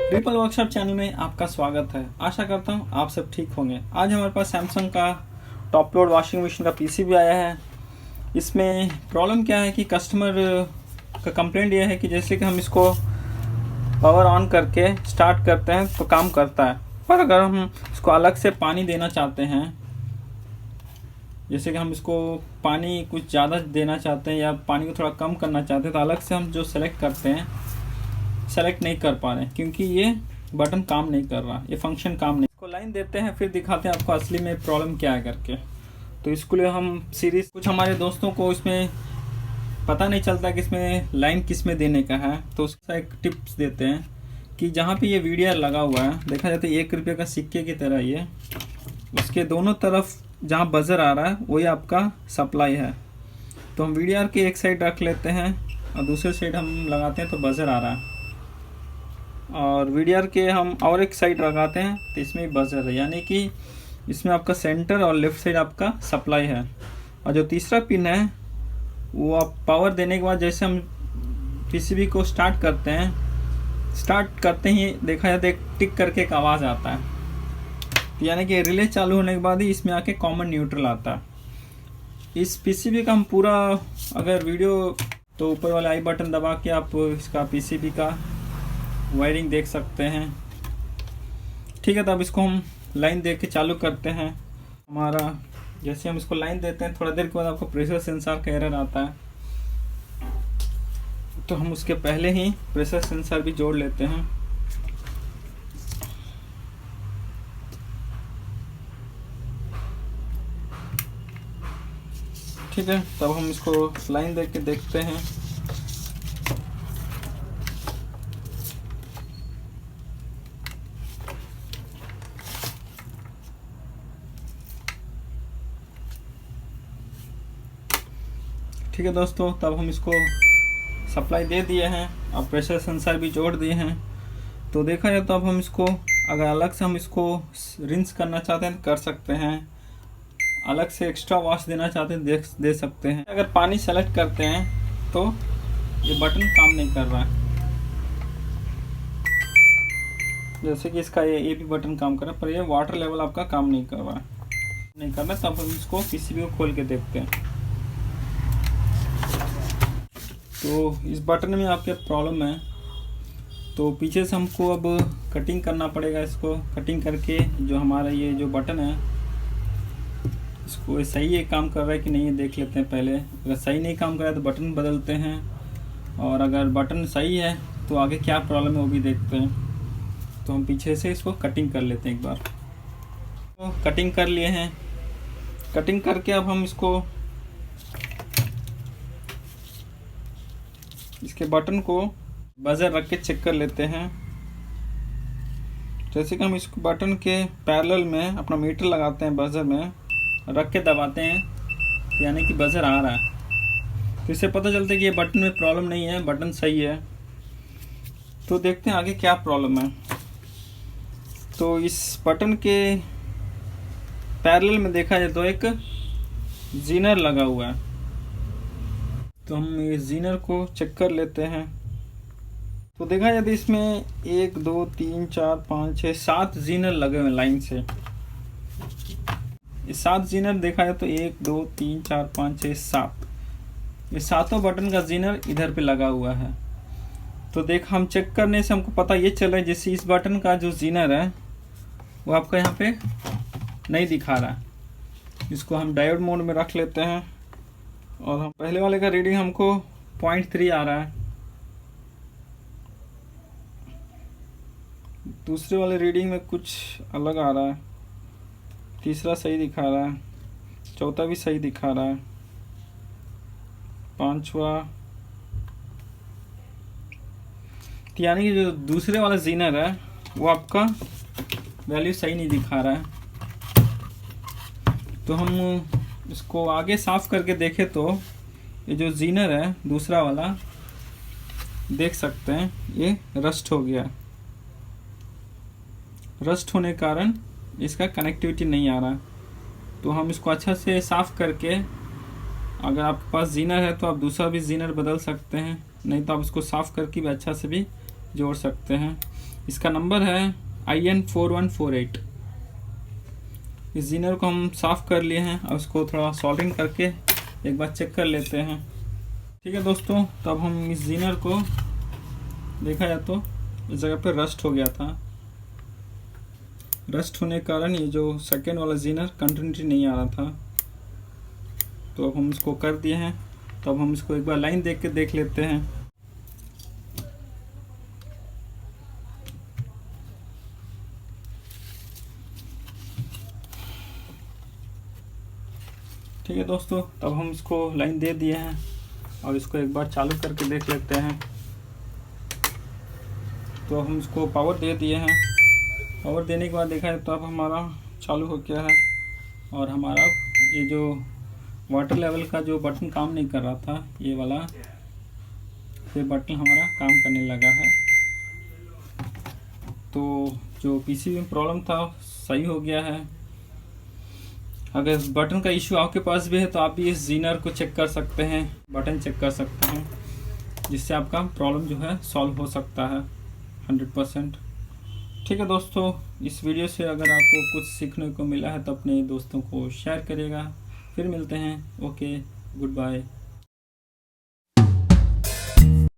Ripple workshop channel में आपका स्वागत है। आशा करता हूँ आप सब ठीक होंगे। आज हमारे पास सैमसंग का टॉप लोड वॉशिंग मशीन का पीसीबी आया है। इसमें प्रॉब्लम क्या है कि कस्टमर का कंप्लेंट यह है कि जैसे कि हम इसको पावर ऑन करके स्टार्ट करते हैं तो काम करता है, पर अगर हम इसको अलग से पानी देना चाहते हैं, जैसे कि हम इसको पानी कुछ ज़्यादा देना चाहते हैं या पानी को थोड़ा कम करना चाहते हैं, तो अलग से हम जो सेलेक्ट करते हैं सेलेक्ट नहीं कर पा रहे हैं क्योंकि ये बटन काम नहीं कर रहा, ये फंक्शन काम नहीं। इसको लाइन देते हैं फिर दिखाते हैं आपको असली में प्रॉब्लम क्या है करके। तो इसके लिए हम सीरीज कुछ हमारे दोस्तों को इसमें पता नहीं चलता कि इसमें लाइन किस में देने का है, तो उसका एक टिप्स देते हैं कि जहाँ पे ये वीडीआर लगा हुआ है, देखा जाता है 1 रुपये का सिक्के की तरह, ये उसके दोनों तरफ जहाँ बजर आ रहा है वही आपका सप्लाई है। तो हम वीडीआर के एक साइड रख लेते हैं और दूसरे साइड हम लगाते हैं तो बजर आ रहा है, और वीडीआर के हम और एक साइड लगाते हैं तो इसमें बजर है, यानी कि इसमें आपका सेंटर और लेफ्ट साइड आपका सप्लाई है। और जो तीसरा पिन है वो आप पावर देने के बाद जैसे हम पीसीबी को स्टार्ट करते ही देखा जाता है एक टिक करके एक आवाज़ आता है, तो यानी कि रिले चालू होने के बाद ही इसमें आके कॉमन न्यूट्रल आता है। इस पीसीबी का हम पूरा अगर वीडियो तो ऊपर वाले आई बटन दबा के आप इसका पीसीबी का वायरिंग देख सकते हैं। ठीक है, तो अब इसको हम लाइन दे के चालू करते हैं। हमारा जैसे हम इसको लाइन देते हैं थोड़ा देर के बाद आपको प्रेशर सेंसर का एरर आता है, तो हम उसके पहले ही प्रेशर सेंसर भी जोड़ लेते हैं। ठीक है, तब हम इसको लाइन दे के देखते हैं। ठीक है दोस्तों, तब हम इसको सप्लाई दे दिए हैं और प्रेशर सेंसर भी जोड़ दिए हैं। तो देखा जाए तो अब हम इसको अगर अलग से हम इसको रिंस करना चाहते हैं कर सकते हैं, अलग से एक्स्ट्रा वॉश देना चाहते हैं दे सकते हैं। अगर पानी सेलेक्ट करते हैं तो ये बटन काम नहीं कर रहा है, जैसे कि इसका ये भी बटन काम कर रहा है पर ये वाटर लेवल आपका काम नहीं कर रहा है। तब हम इसको पीसीबी को खोल के देखते हैं। तो इस बटन में आपके प्रॉब्लम है, तो पीछे से हमको अब कटिंग करना पड़ेगा। इसको कटिंग करके जो हमारा ये जो बटन है इसको सही है काम कर रहा है कि नहीं ये देख लेते हैं पहले। अगर सही नहीं काम कर रहा है तो बटन बदलते हैं, और अगर बटन सही है तो आगे क्या प्रॉब्लम है वो भी देखते हैं। तो हम पीछे से इसको कटिंग कर लेते हैं एक बार। तो कटिंग कर लिए हैं। कटिंग करके अब हम इसको इसके बटन को बजर रख के चेक कर लेते हैं। जैसे कि हम इसको बटन के पैरेलल में अपना मीटर लगाते हैं, बजर में रख के दबाते हैं, यानी कि बजर आ रहा है, तो इससे पता चलता है कि ये बटन में प्रॉब्लम नहीं है, बटन सही है। तो देखते हैं आगे क्या प्रॉब्लम है। तो इस बटन के पैरेलल में देखा जाए तो एक जीनर लगा हुआ है, तो हम इस जीनर को चेक कर लेते हैं। तो देखा जाए तो इसमें 1 2 3 4 5 6 7 जीनर लगे हुए लाइन से। ये 7 जीनर देखा जाए तो 1 2 3 4 5 6 7, ये सातों बटन का जीनर इधर पे लगा हुआ है। तो देख हम चेक करने से हमको पता ये चला है जैसे इस बटन का जो जीनर है वो आपका यहाँ पे नहीं दिखा रहा है। इसको हम डायोड मोड में रख लेते हैं, और हम पहले वाले का रीडिंग हमको 0.3 आ रहा है, दूसरे वाले रीडिंग में कुछ अलग आ रहा है, तीसरा सही दिखा रहा है, चौथा भी सही दिखा रहा है, पांचवा, यानी कि जो दूसरे वाला जीनर है वो आपका वैल्यू सही नहीं दिखा रहा है। तो हम इसको आगे साफ करके देखें तो ये जो जीनर है दूसरा वाला देख सकते हैं ये रस्ट हो गया। रस्ट होने के कारण इसका कनेक्टिविटी नहीं आ रहा। तो हम इसको अच्छा से साफ करके, अगर आपके पास जीनर है तो आप दूसरा भी जीनर बदल सकते हैं, नहीं तो आप इसको साफ करके भी अच्छा से भी जोड़ सकते हैं। इसका नंबर है IN4148। इस जीनर को हम साफ़ कर लिए हैं और उसको थोड़ा सोल्डरिंग करके एक बार चेक कर लेते हैं। ठीक है दोस्तों, तब हम इस जीनर को देखा जाए तो इस जगह पे रस्ट हो गया था। रस्ट होने के कारण ये जो सेकेंड वाला जीनर कंटिन्यूटी नहीं आ रहा था, तो अब हम इसको कर दिए हैं। तो अब हम इसको एक बार लाइन देख के देख लेते हैं। ठीक है दोस्तों, तब हम इसको लाइन दे दिए हैं और इसको एक बार चालू करके देख लेते हैं। तो हम इसको पावर दे दिए हैं। पावर देने के बाद देखा है तो अब हमारा चालू हो गया है और हमारा ये जो वाटर लेवल का जो बटन काम नहीं कर रहा था, ये वाला ये बटन हमारा काम करने लगा है। तो जो पीसीबी में प्रॉब्लम था सही हो गया है। अगर इस बटन का इशू आपके पास भी है तो आप भी इस जीनर को चेक कर सकते हैं, बटन चेक कर सकते हैं, जिससे आपका प्रॉब्लम जो है सॉल्व हो सकता है 100%। ठीक है दोस्तों, इस वीडियो से अगर आपको कुछ सीखने को मिला है तो अपने दोस्तों को शेयर करिएगा। फिर मिलते हैं। Okay, good bye.